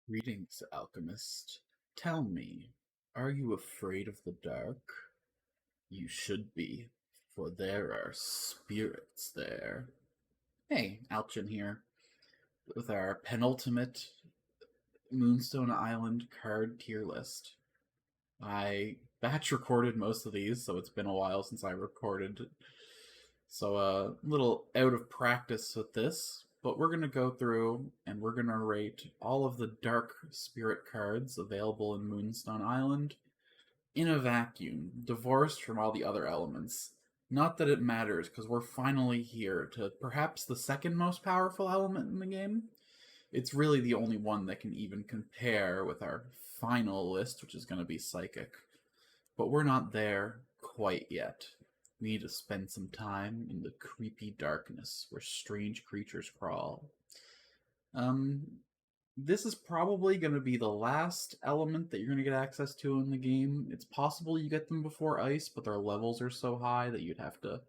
Greetings, alchemist. Tell me, are you afraid of the dark? You should be, for there are spirits there. Hey, Alchin here, with our penultimate Moonstone Island card tier list. I batch recorded most of these, so it's been a while since I recorded. So a little out of practice with this, but we're going to go through and we're going to rate all of the dark spirit cards available in Moonstone Island in a vacuum, divorced from all the other elements. Not that it matters, because we're finally here to perhaps the second most powerful element in the game. It's really the only one that can even compare with our final list, which is going to be Psychic. But we're not there quite yet. We need to spend some time in the creepy darkness where strange creatures crawl. This is probably going to be the last element that you're going to get access to in the game. It's possible you get them before ice, but their levels are so high that you'd have to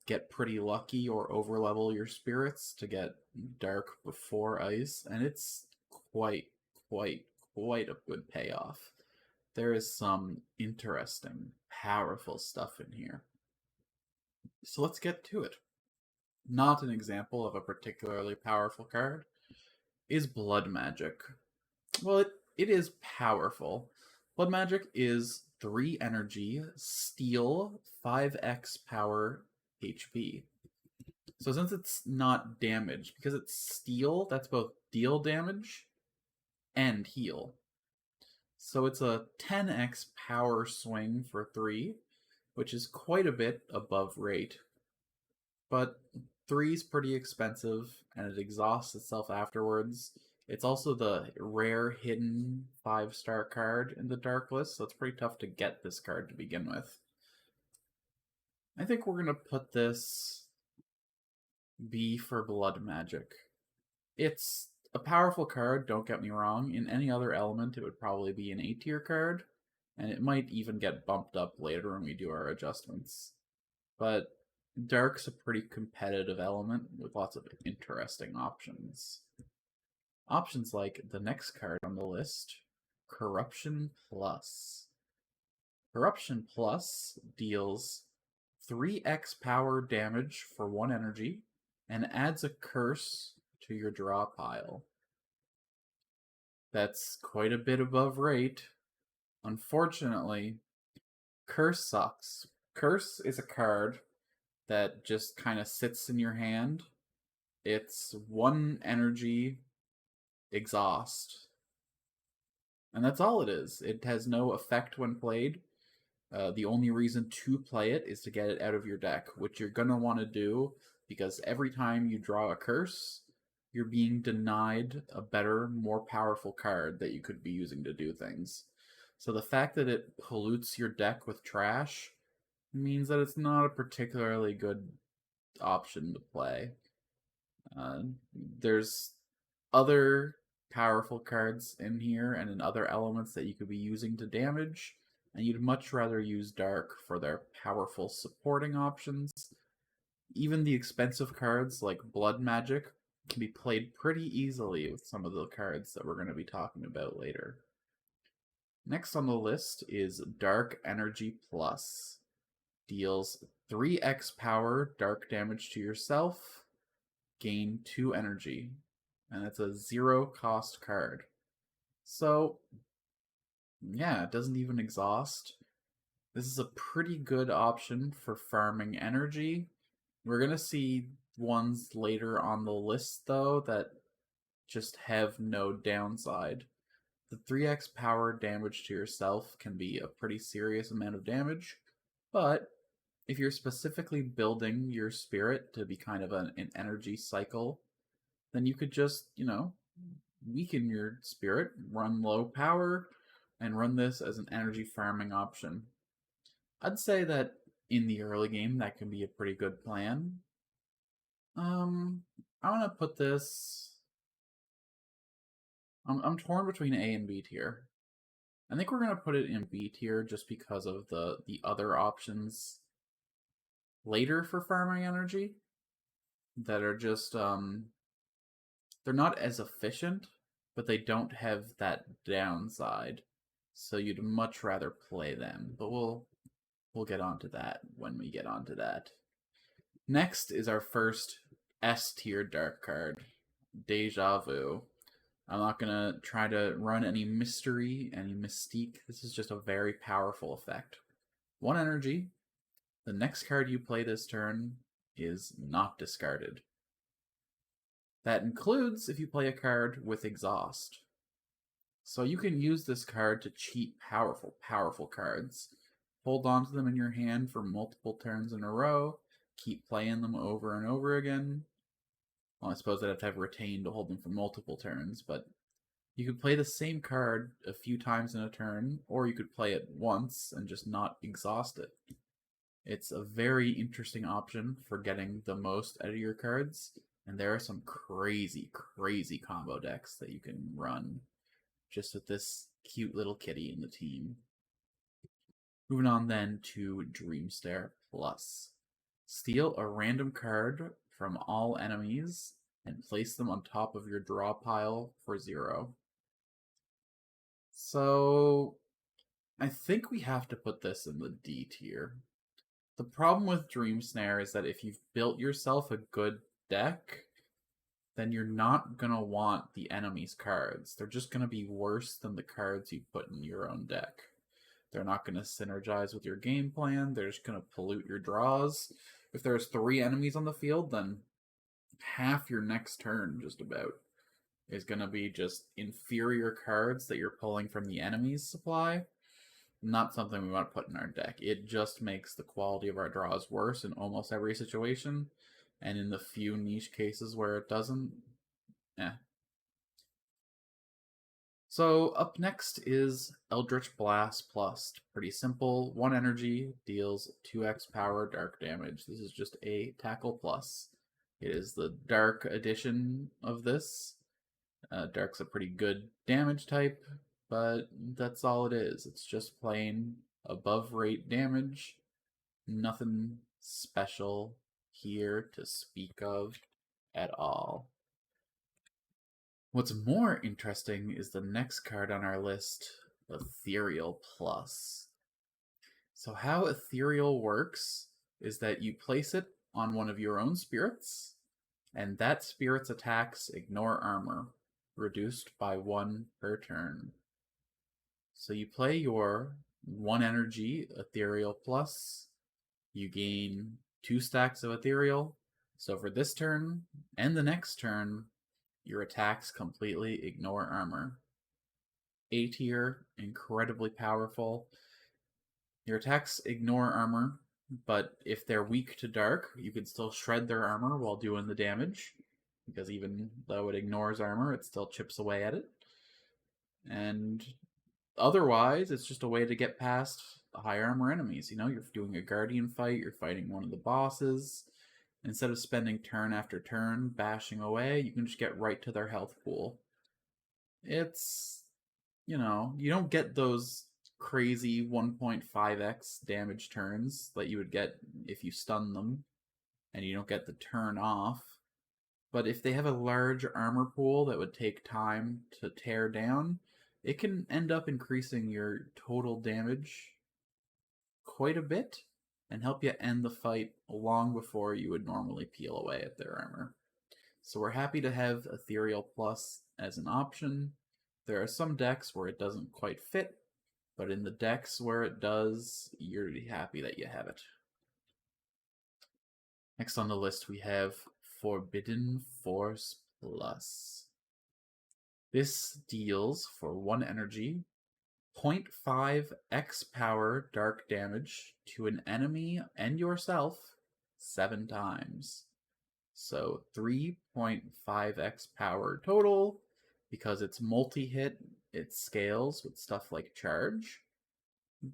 get pretty lucky or overlevel your spirits to get dark before ice, and it's quite, quite, quite a good payoff. There is some interesting, powerful stuff in here. So let's get to it. Not an example of a particularly powerful card is Blood Magic. Well, it is powerful. Blood Magic is 3 energy, steal, 5x power, HP. So since it's not damage, because it's steal, that's both deal damage and heal. So it's a 10x power swing for 3, which is quite a bit above rate. But 3 is pretty expensive, and it exhausts itself afterwards. It's also the rare hidden 5-star card in the Dark List, so it's pretty tough to get this card to begin with. I think we're going to put this B for Blood Magic. It's a powerful card, don't get me wrong. In any other element, it would probably be an A-tier card, and it might even get bumped up later when we do our adjustments. But Dark's a pretty competitive element with lots of interesting options. Options like the next card on the list, Corruption Plus. Corruption Plus deals 3x power damage for 1 energy and adds a curse to your draw pile. That's quite a bit above rate. Unfortunately, Curse sucks. Curse is a card that just kind of sits in your hand. It's 1 energy exhaust. And that's all it is. It has no effect when played. The only reason to play it is to get it out of your deck, which you're going to want to do because every time you draw a curse, you're being denied a better, more powerful card that you could be using to do things. So the fact that it pollutes your deck with trash means that it's not a particularly good option to play. There's other powerful cards in here and in other elements that you could be using to damage, and you'd much rather use Dark for their powerful supporting options. Even the expensive cards like Blood Magic can be played pretty easily with some of the cards that we're going to be talking about later. Next on the list is Dark Energy Plus. Deals 3x power dark damage to yourself, gain 2 energy, and it's a 0 cost card. So, yeah, it doesn't even exhaust. This is a pretty good option for farming energy. We're going to see ones later on the list, though, that just have no downside. The 3x power damage to yourself can be a pretty serious amount of damage, but if you're specifically building your spirit to be kind of an energy cycle, then you could just, weaken your spirit, run low power, and run this as an energy farming option. I'd say that in the early game, that can be a pretty good plan. I want to put this... I'm torn between A and B tier. I think we're going to put it in B tier just because of the other options later for farming energy that are just, they're not as efficient, but they don't have that downside. So you'd much rather play them, but we'll get onto that when we get onto that. Next is our first S tier dark card, Deja Vu. I'm not gonna try to run any mystery, any mystique. This is just a very powerful effect. 1 energy. The next card you play this turn is not discarded. That includes if you play a card with exhaust. So you can use this card to cheat powerful cards. Hold on to them in your hand for multiple turns in a row. Keep playing them over and over again. Well, I suppose I'd have to have Retain to hold them for multiple turns, but you could play the same card a few times in a turn, or you could play it once and just not exhaust it. It's a very interesting option for getting the most out of your cards, and there are some crazy combo decks that you can run just with this cute little kitty in the team. Moving on then to Dreamstare Plus. Steal a random card from all enemies and place them on top of your draw pile for 0. So I think we have to put this in the D tier. The problem with Dream Snare is that if you've built yourself a good deck, then you're not going to want the enemy's cards. They're just going to be worse than the cards you put in your own deck. They're not going to synergize with your game plan. They're just going to pollute your draws. If there's 3 enemies on the field, then half your next turn, just about, is going to be just inferior cards that you're pulling from the enemy's supply. Not something we want to put in our deck. It just makes the quality of our draws worse in almost every situation. And in the few niche cases where it doesn't, So up next is Eldritch Blast Plus. Pretty simple. 1 energy, deals 2x power dark damage. This is just a tackle plus. It is the dark edition of this. Dark's a pretty good damage type, but that's all it is. It's just plain above rate damage. Nothing special here to speak of at all. What's more interesting is the next card on our list, Ethereal Plus. So how Ethereal works is that you place it on one of your own spirits, and that spirit's attacks ignore armor, reduced by 1 per turn. So you play your 1 energy Ethereal Plus, you gain 2 stacks of Ethereal, so for this turn and the next turn, your attacks completely ignore armor. A tier, incredibly powerful. Your attacks ignore armor, but if they're weak to dark, you can still shred their armor while doing the damage, because even though it ignores armor, it still chips away at it. And otherwise, it's just a way to get past high armor enemies. You know, you're doing a guardian fight, you're fighting one of the bosses. Instead of spending turn after turn bashing away, you can just get right to their health pool. It's, you don't get those crazy 1.5x damage turns that you would get if you stun them, and you don't get the turn off. But if they have a large armor pool that would take time to tear down, it can end up increasing your total damage quite a bit and help you end the fight long before you would normally peel away at their armor. So we're happy to have Ethereal Plus as an option. There are some decks where it doesn't quite fit, but in the decks where it does, you're happy that you have it. Next on the list we have Forbidden Force Plus. This deals for 1 energy 0.5x power dark damage to an enemy and yourself 7 times. So 3.5x power total. Because it's multi-hit, it scales with stuff like charge.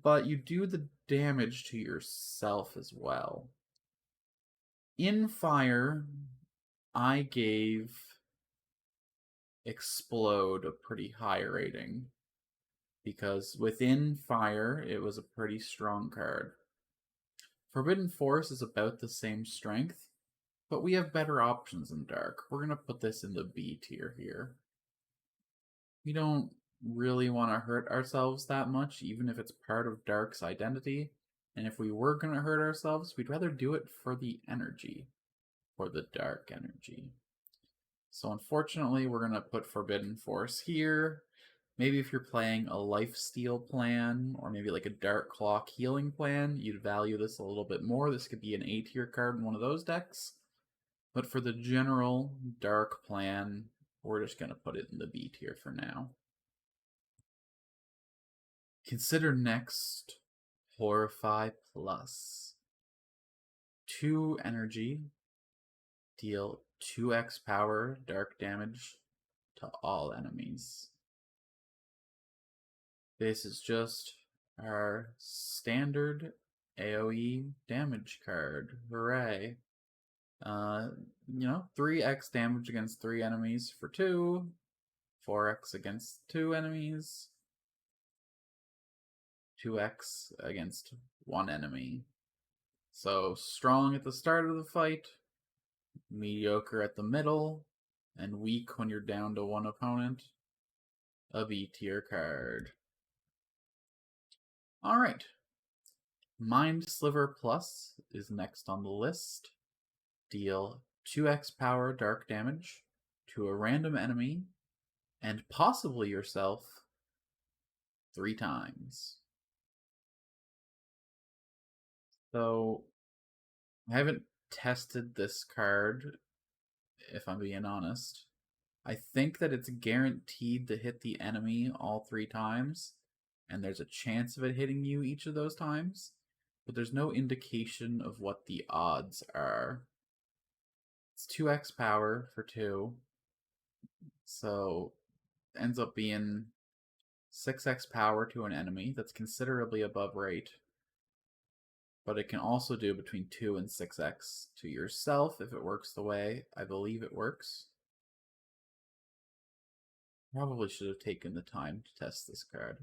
But you do the damage to yourself as well. In Fire, I gave Explode a pretty high rating, because within Fire, it was a pretty strong card. Forbidden Force is about the same strength, but we have better options in Dark. We're going to put this in the B tier here. We don't really want to hurt ourselves that much, even if it's part of Dark's identity. And if we were going to hurt ourselves, we'd rather do it for the energy, for the dark energy. So unfortunately, we're going to put Forbidden Force here. Maybe if you're playing a Lifesteal plan, or maybe like a Dark Clock healing plan, you'd value this a little bit more. This could be an A tier card in one of those decks. But for the general Dark plan, we're just going to put it in the B tier for now. Consider next Horrify Plus. 2 energy, deal 2x power dark damage to all enemies. This is just our standard AoE damage card. Hooray. 3x damage against 3 enemies for 2, 4x against 2 enemies, 2x against 1 enemy. So strong at the start of the fight, mediocre at the middle, and weak when you're down to 1 opponent. A B tier card. Alright. Mind Sliver Plus is next on the list. Deal 2x power dark damage to a random enemy, and possibly yourself, 3 times. So, I haven't tested this card, if I'm being honest. I think that it's guaranteed to hit the enemy all 3 times, and there's a chance of it hitting you each of those times, but there's no indication of what the odds are. It's 2x power for 2, so ends up being 6x power to an enemy. That's considerably above rate. But it can also do between 2 and 6x to yourself if it works the way I believe it works. Probably should have taken the time to test this card.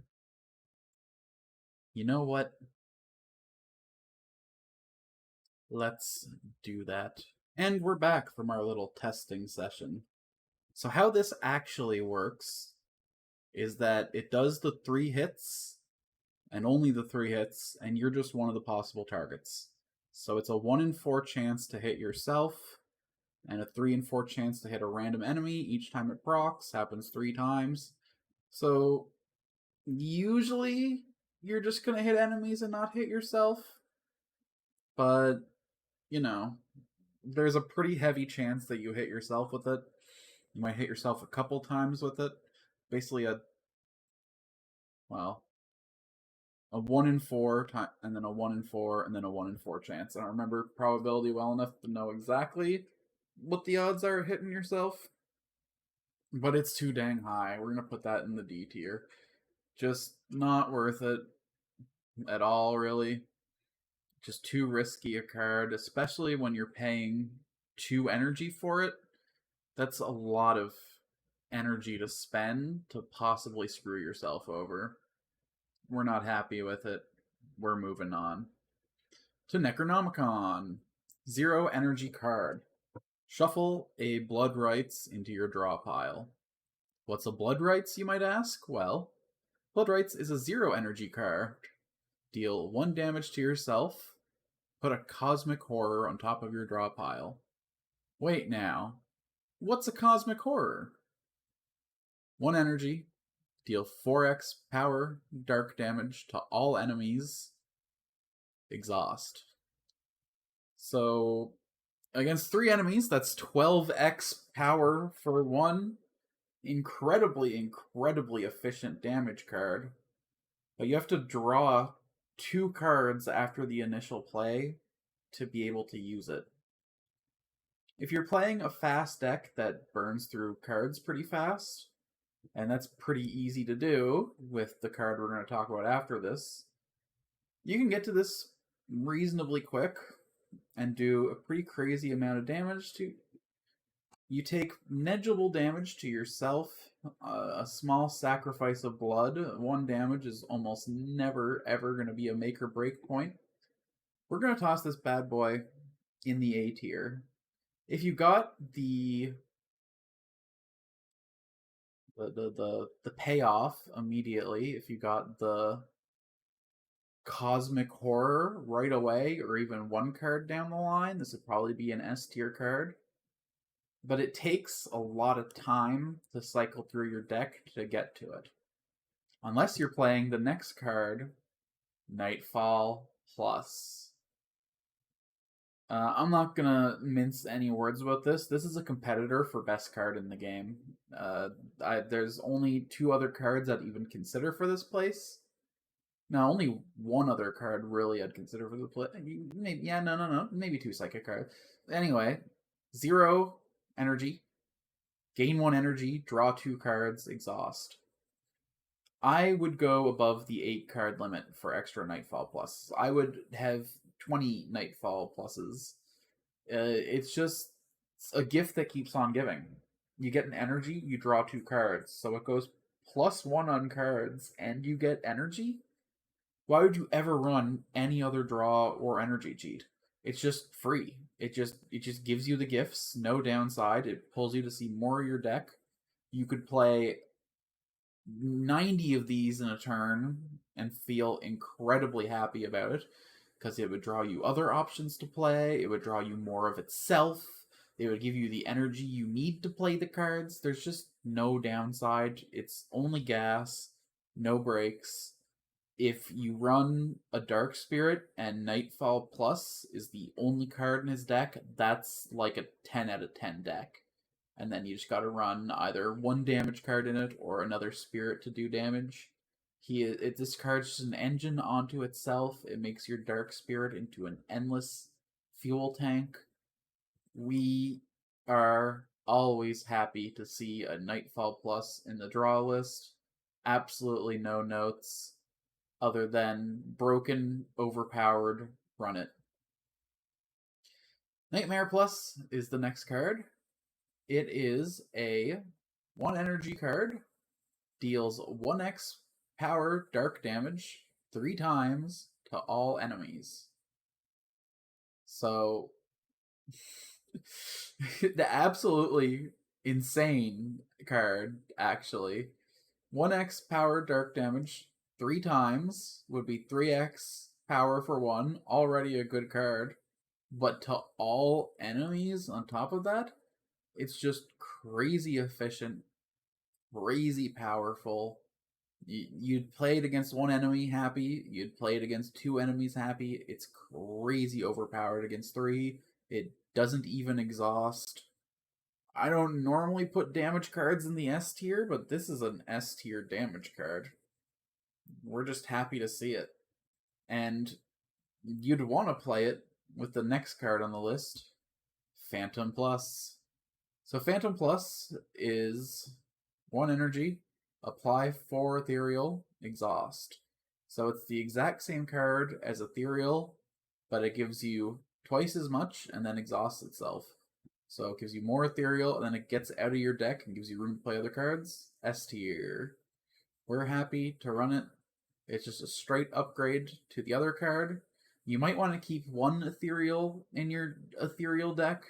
You know what? Let's do that. And we're back from our little testing session. So how this actually works is that it does the 3 hits, and only the 3 hits, and you're just one of the possible targets. So it's a 1 in 4 chance to hit yourself, and a 3 in 4 chance to hit a random enemy. Each time it procs, happens 3 times. So usually you're just going to hit enemies and not hit yourself. But, there's a pretty heavy chance that you hit yourself with it. You might hit yourself a couple times with it. Basically a 1 in 4, and then a 1 in 4, and then a 1 in 4 chance. I don't remember probability well enough to know exactly what the odds are of hitting yourself, but it's too dang high. We're going to put that in the D tier. Just not worth it at all, really. Just too risky a card, especially when you're paying 2 energy for it. That's a lot of energy to spend to possibly screw yourself over. We're not happy with it. We're moving on to Necronomicon. 0 energy card. Shuffle a Blood Rites into your draw pile. What's a Blood Rites, you might ask? Well, Blood Rites is a 0 energy card. Deal 1 damage to yourself. Put a Cosmic Horror on top of your draw pile. Wait now. What's a Cosmic Horror? 1 energy. Deal 4x power dark damage to all enemies. Exhaust. So, against 3 enemies, that's 12x power for 1. Incredibly efficient damage card. But you have to draw 2 cards after the initial play to be able to use it. If you're playing a fast deck that burns through cards pretty fast, and that's pretty easy to do with the card we're going to talk about after this, you can get to this reasonably quick and do a pretty crazy amount of damage to. You take negligible damage to yourself, a small sacrifice of blood. 1 damage is almost never ever going to be a make or break point. We're going to toss this bad boy in the A tier. If you got the the payoff immediately if you got the Cosmic Horror right away, or even one card down the line. This would probably be an S tier card. But it takes a lot of time to cycle through your deck to get to it. Unless you're playing the next card, Nightfall Plus. I'm not gonna mince any words about this. This is a competitor for best card in the game. There's only 2 other cards I'd even consider for this place. No, only one other card really I'd consider for the play. Maybe, yeah, no. Maybe 2 psychic cards. Anyway, 0 energy. Gain 1 energy, draw 2 cards, exhaust. I would go above the 8 card limit for extra Nightfall Plus. I would have 20 Nightfall Pluses. It's just a gift that keeps on giving. You get an energy, you draw 2 cards. So it goes +1 on cards, and you get energy? Why would you ever run any other draw or energy cheat? It's just free. It just gives you the gifts, no downside. It pulls you to see more of your deck. You could play 90 of these in a turn and feel incredibly happy about it, because it would draw you other options to play. It would draw you more of itself. It would give you the energy you need to play the cards. There's just no downside. It's only gas, no breaks. If you run a Dark Spirit and Nightfall Plus is the only card in his deck, that's like a 10 out of 10 deck. And then you just gotta run either 1 damage card in it or another spirit to do damage. This card's just an engine onto itself. It makes your Dark Spirit into an endless fuel tank. We are always happy to see a Nightfall Plus in the draw list. Absolutely no notes other than broken, overpowered, run it. Nightmare Plus is the next card. It is a 1 energy card, deals 1x power dark damage 3 times to all enemies. So, the absolutely insane card, actually. 1x power dark damage 3 times would be 3x power for 1, already a good card. But to all enemies on top of that, it's just crazy efficient, crazy powerful. You'd play it against 1 enemy happy, you'd play it against 2 enemies happy. It's crazy overpowered against 3. It doesn't even exhaust. I don't normally put damage cards in the S tier, but this is an S tier damage card. We're just happy to see it. And you'd want to play it with the next card on the list, Phantom Plus. So Phantom Plus is 1 energy, apply 4 Ethereal, exhaust. So it's the exact same card as Ethereal, but it gives you twice as much and then exhausts itself. So it gives you more Ethereal, and then it gets out of your deck and gives you room to play other cards. S tier. We're happy to run it. It's just a straight upgrade to the other card. You might want to keep 1 Ethereal in your Ethereal deck,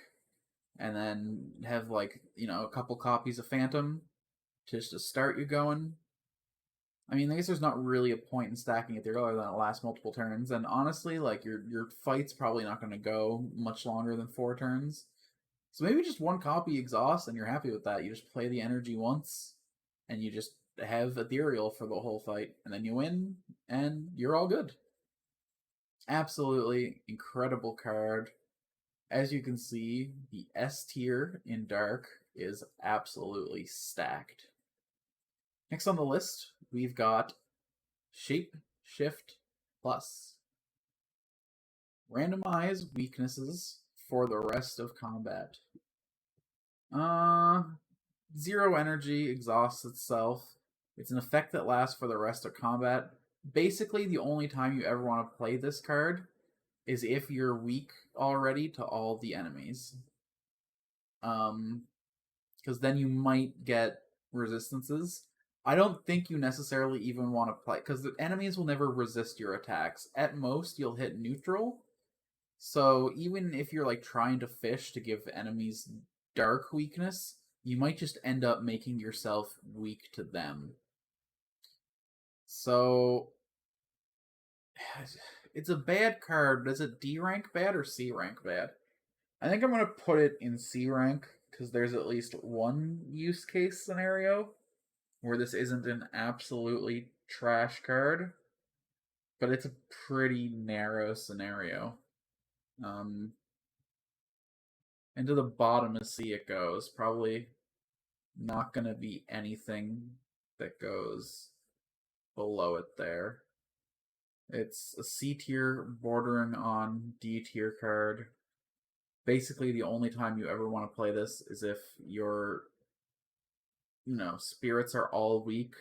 and then have, like, a couple copies of Phantom just to start you going. I mean, I guess there's not really a point in stacking Ethereal other than it lasts multiple turns, and honestly, like, your fight's probably not going to go much longer than 4 turns. So maybe just 1 copy exhaust and you're happy with that. You just play the energy once, and you just have Ethereal for the whole fight, and then you win, and you're all good. Absolutely incredible card. As you can see, the S tier in Dark is absolutely stacked. Next on the list, we've got Shapeshift Plus. Randomize weaknesses for the rest of combat. 0 energy, exhausts itself. It's an effect that lasts for the rest of combat. Basically, the only time you ever want to play this card is if you're weak already to all the enemies. Because then you might get resistances. I don't think you necessarily even want to play, because the enemies will never resist your attacks. At most, you'll hit neutral. So even if you're, like, trying to fish to give enemies dark weakness, you might just end up making yourself weak to them. So it's a bad card. Is it D rank bad or C rank bad? I think I'm going to put it in C rank because there's at least one use case scenario where this isn't an absolutely trash card, but it's a pretty narrow scenario. Into the bottom of C it goes. Probably not going to be anything that goes below it there. It's a C tier bordering on D tier card. Basically, the only time you ever want to play this is if your, spirits are all weak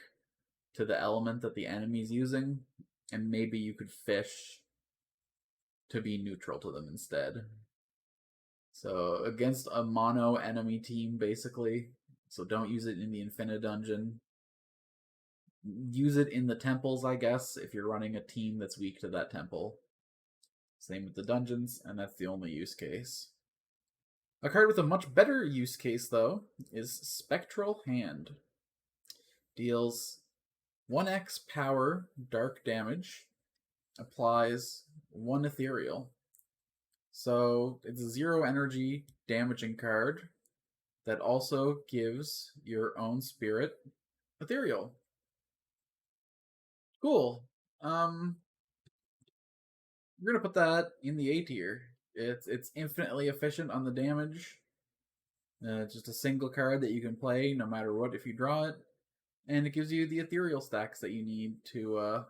to the element that the enemy's using, and maybe you could fish to be neutral to them instead. So against a mono enemy team, basically. So don't use it in the Infinite Dungeon. Use it in the temples, I guess, if you're running a team that's weak to that temple. Same with the dungeons, and that's the only use case. A card with a much better use case, though, is Spectral Hand. Deals 1x power dark damage, applies 1 Ethereal. So it's a 0 energy damaging card that also gives your own spirit Ethereal. Cool. We're gonna put that in the A tier. It's infinitely efficient on the damage. It's just a single card that you can play no matter what if you draw it, and it gives you the ethereal stacks that you need to,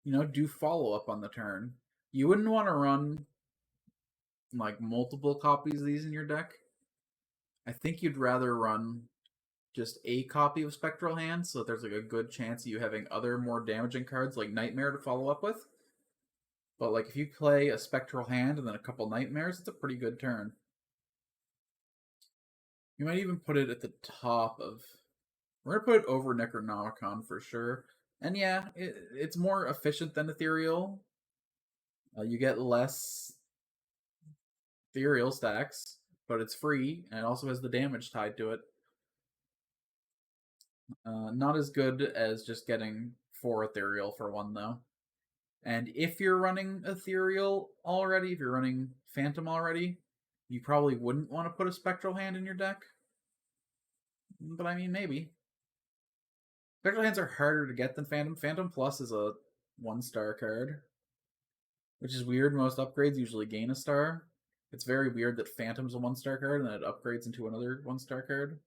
do follow up on the turn. You wouldn't want to run like multiple copies of these in your deck. I think you'd rather run just a copy of Spectral Hand, so that there's like a good chance of you having other more damaging cards like Nightmare to follow up with. But like if you play a Spectral Hand and then a couple Nightmares, it's a pretty good turn. You might even put it at the top of... We're going to put it over Necronomicon for sure. And yeah, it's more efficient than Ethereal. You get less Ethereal stacks, but it's free, and it also has the damage tied to it. Not as good as just getting 4 Ethereal for 1, though. And if you're running Ethereal already, if you're running Phantom already, you probably wouldn't want to put a Spectral Hand in your deck. But I mean, maybe. Spectral Hands are harder to get than Phantom. Phantom Plus is a 1-star card, which is weird. Most upgrades usually gain a star. It's very weird that Phantom's a 1-star card and then it upgrades into another 1-star card.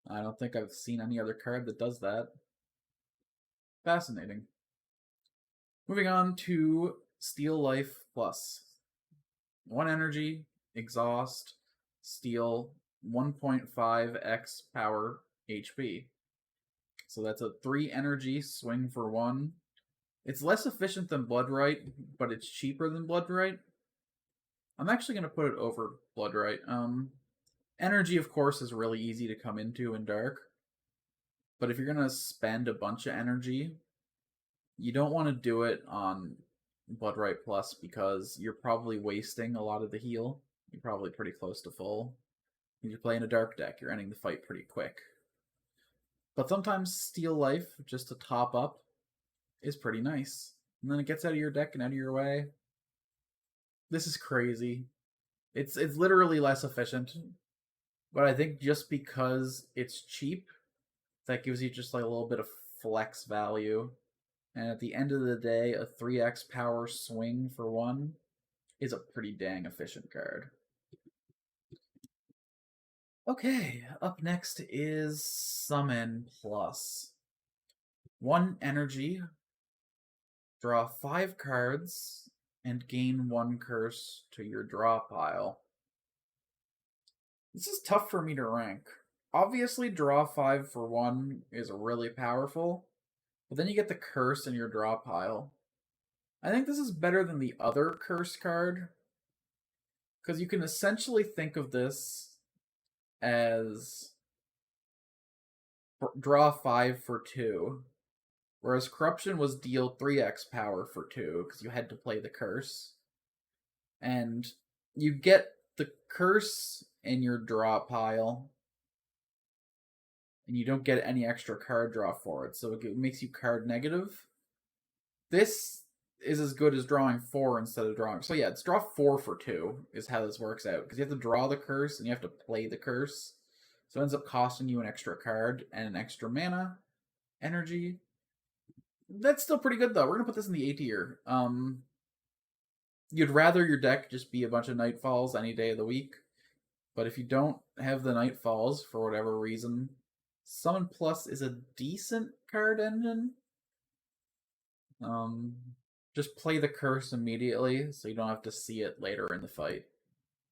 I don't think I've seen any other card that does that. Fascinating. Moving on to Steal Life Plus. 1 energy, exhaust, steal 1.5x power HP. So that's a 3 energy swing for 1. It's less efficient than Bloodright, but it's cheaper than Bloodright. I'm actually going to put it over Bloodright. Energy, of course, is really easy to come into in Dark. But if you're going to spend a bunch of energy, you don't want to do it on Bloodright Plus because you're probably wasting a lot of the heal. You're probably pretty close to full. If you're playing a Dark deck, you're ending the fight pretty quick. But sometimes Steal Life, just to top up, is pretty nice. And then it gets out of your deck and out of your way. This is crazy. It's literally less efficient. But I think just because it's cheap, that gives you just like a little bit of flex value. And at the end of the day, a 3x power swing for 1 is a pretty dang efficient card. Okay, up next is Summon Plus. 1 energy, draw 5 cards, and gain 1 curse to your draw pile. This is tough for me to rank. Obviously, draw 5 for 1 is really powerful, but then you get the curse in your draw pile. I think this is better than the other curse card, because you can essentially think of this as draw 5 for 2, whereas Corruption was deal 3x power for 2, because you had to play the curse. And you get the curse in your draw pile, and you don't get any extra card draw for it, so it makes you card negative. This is as good as drawing 4 instead of drawing. So yeah, it's draw 4 for 2 is how this works out, because you have to draw the curse and you have to play the curse. So it ends up costing you an extra card and an extra mana, energy. That's still pretty good though. We're gonna put this in the A tier. You'd rather your deck just be a bunch of Nightfalls any day of the week, but if you don't have the Nightfalls for whatever reason, Summon Plus is a decent card engine. Just play the curse immediately so you don't have to see it later in the fight.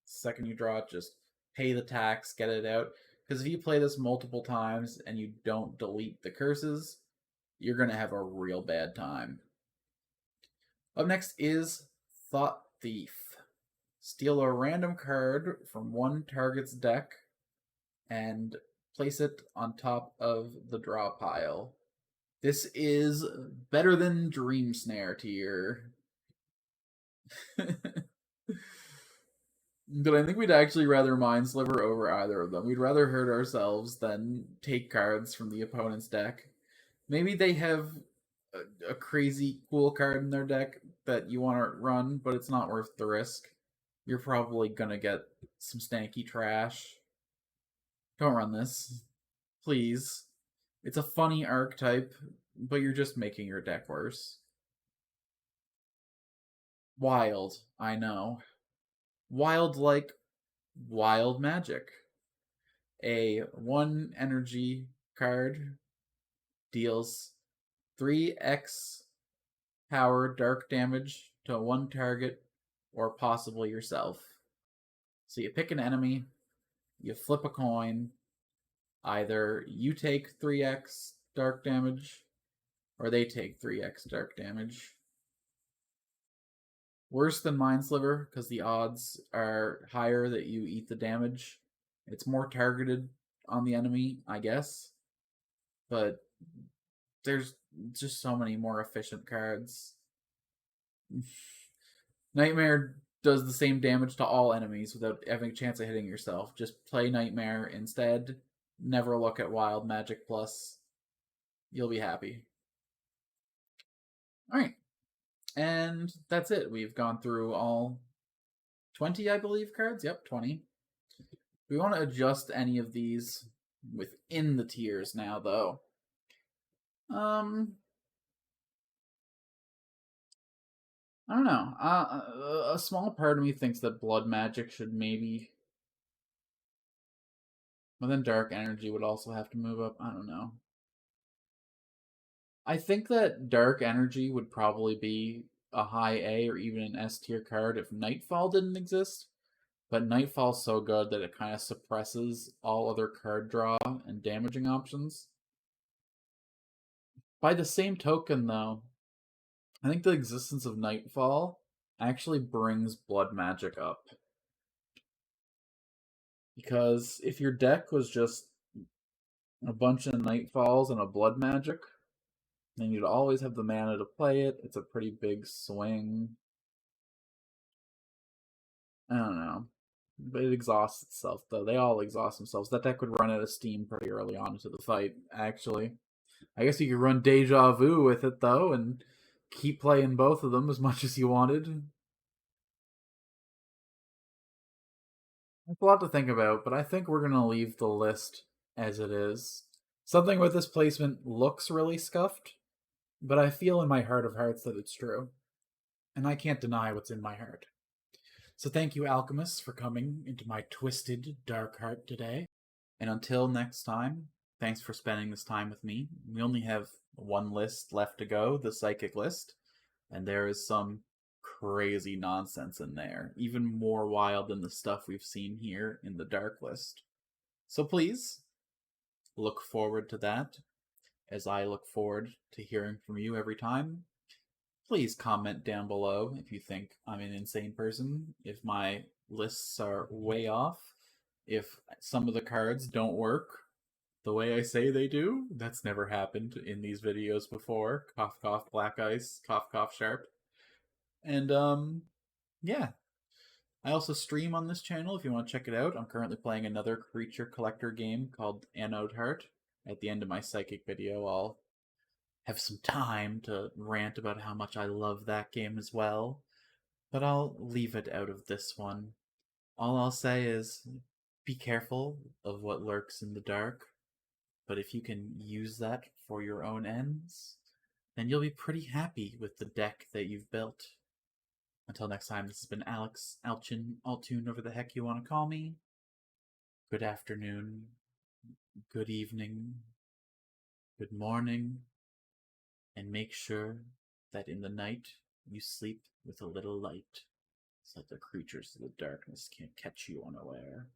Second you draw it, just pay the tax, get it out. Because if you play this multiple times and you don't delete the curses, you're going to have a real bad time. Up next is Thought Thief. Steal a random card from one target's deck and place it on top of the draw pile. This is better than Dream Snare tier. But I think we'd actually rather Mind Sliver over either of them. We'd rather hurt ourselves than take cards from the opponent's deck. Maybe they have a crazy cool card in their deck that you want to run, but it's not worth the risk. You're probably gonna get some stanky trash. Don't run this. Please. It's a funny archetype, but you're just making your deck worse. Wild, I know. Wild like Wild Magic. A 1 energy card deals 3x power dark damage to one target or possibly yourself. So you pick an enemy, you flip a coin, either you take 3x dark damage or they take 3x dark damage. Worse than Mind Sliver because the odds are higher that you eat the damage. It's more targeted on the enemy, I guess. But there's just so many more efficient cards. Nightmare does the same damage to all enemies without having a chance of hitting yourself. Just play Nightmare instead. Never look at Wild Magic Plus. You'll be happy. Alright. And that's it. We've gone through all 20, I believe, cards. Yep, 20. We want to adjust any of these within the tiers now, though. I don't know. A small part of me thinks that Blood Magic should maybe... But then Dark Energy would also have to move up. I don't know. I think that Dark Energy would probably be a high A or even an S tier card if Nightfall didn't exist. But Nightfall's so good that it kind of suppresses all other card draw and damaging options. By the same token, though, I think the existence of Nightfall actually brings Blood Magic up. Because if your deck was just a bunch of Nightfalls and a Blood Magic, then you'd always have the mana to play it. It's a pretty big swing. I don't know. But it exhausts itself, though. They all exhaust themselves. That deck would run out of steam pretty early on into the fight, actually. I guess you could run Deja Vu with it, though, and keep playing both of them as much as you wanted. That's a lot to think about, but I think we're going to leave the list as it is. Something with this placement looks really scuffed, but I feel in my heart of hearts that it's true. And I can't deny what's in my heart. So thank you, Alchemists, for coming into my twisted, dark heart today. And until next time, thanks for spending this time with me. We only have one list left to go, the Psychic list, and there is some crazy nonsense in there, even more wild than the stuff we've seen here in the Dark list. So please, look forward to that, as I look forward to hearing from you every time. Please comment down below if you think I'm an insane person, if my lists are way off, if some of the cards don't work the way I say they do. That's never happened in these videos before. Cough, cough, black ice, cough, cough, sharp. And, yeah. I also stream on this channel if you want to check it out. I'm currently playing another creature collector game called Anode Heart. at the end of my psychic video, I'll have some time to rant about how much I love that game as well, but I'll leave it out of this one. All I'll say is be careful of what lurks in the dark, but if you can use that for your own ends, then you'll be pretty happy with the deck that you've built. Until next time, this has been Alex, Alchin, Altune, whatever the heck you want to call me. Good afternoon, good evening, good morning, and make sure that in the night you sleep with a little light, so that the creatures of the darkness can't catch you unaware.